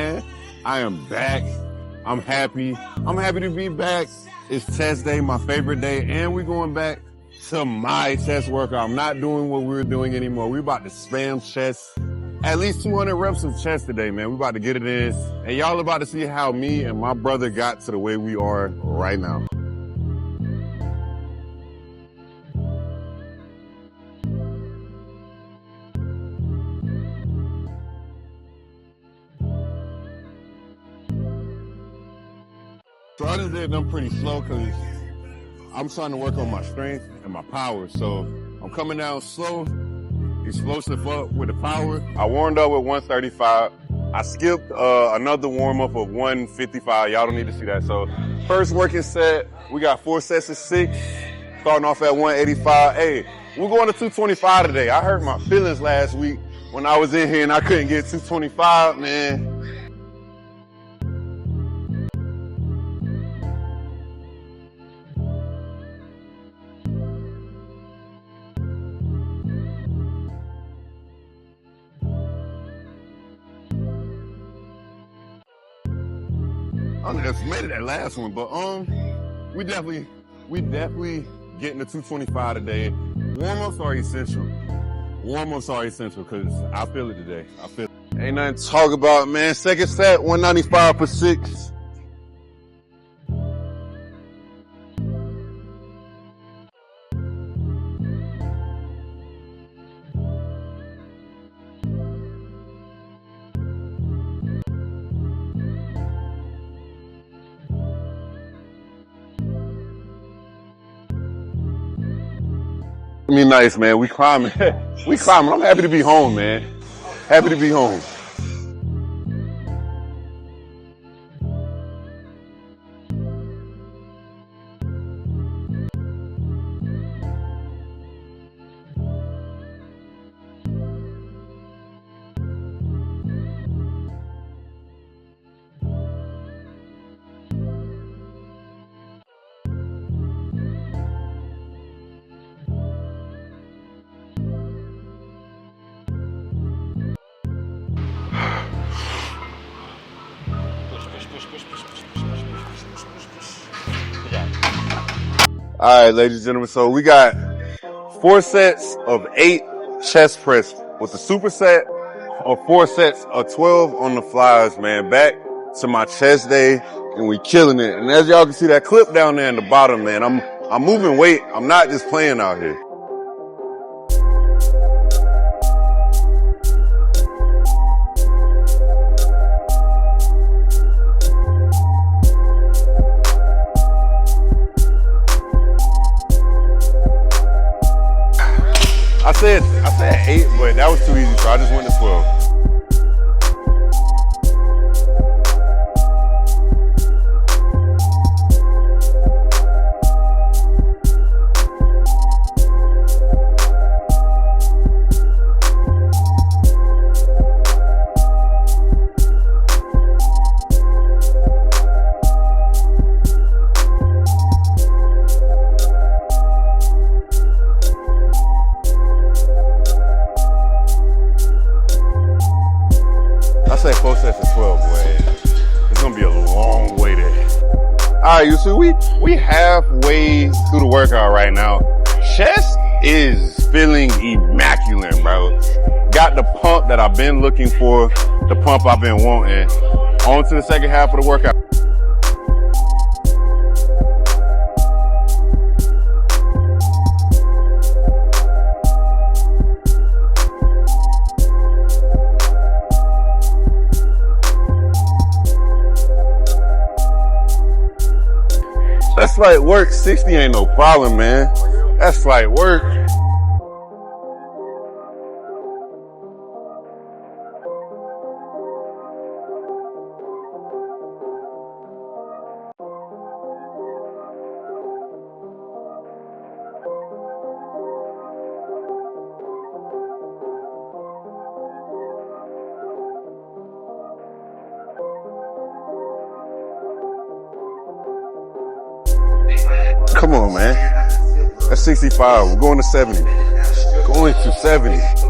man. I am back. I'm happy. I'm happy to be back. It's chest day, my favorite day, and we're going back to my chest workout. I'm not doing what we were doing anymore. We're about to spam chest. At least 200 reps of chest today, man. We're about to get it in. And y'all about to see how me and my brother got to the way we are right now. So I just did them pretty slow because I'm trying to work on my strength and my power. So I'm coming down slow, explosive up with the power. I warmed up with 135. I skipped another warm up of 155. Y'all don't need to see that. So first working set, we got 4 sets of 6, starting off at 185. Hey, we're going to 225 today. I hurt my feelings last week when I was in here and I couldn't get 225, man. I underestimated that last one, but we definitely getting the 225 today. Warm-ups are essential. Warm-ups are essential because I feel it today. I feel it. Ain't nothing to talk about, man. Second set, 195 for 6. I mean, nice, man. We climbing. We climbing. I'm happy to be home, man. Happy to be home. All right, ladies and gentlemen, so we got 4 sets of 8 chest press with the superset of 4 sets of 12 on the flyers, man. Back to my chest day, and we killing it. And as y'all can see that clip down there in the bottom, man, I'm moving weight. I'm not just playing out here. I said 8, but that was too easy, so I just went to 12. I say 4 sets of 12, boy. It's gonna be a long way there. All right, you see, we halfway through the workout right now. Chest is feeling immaculate, bro. Got the pump that I've been looking for, the pump I've been wanting. On to the second half of the workout. That's like work. 60 ain't no problem, man. That's like work. Come on, man. That's 65. We're going to 70. Going to 70.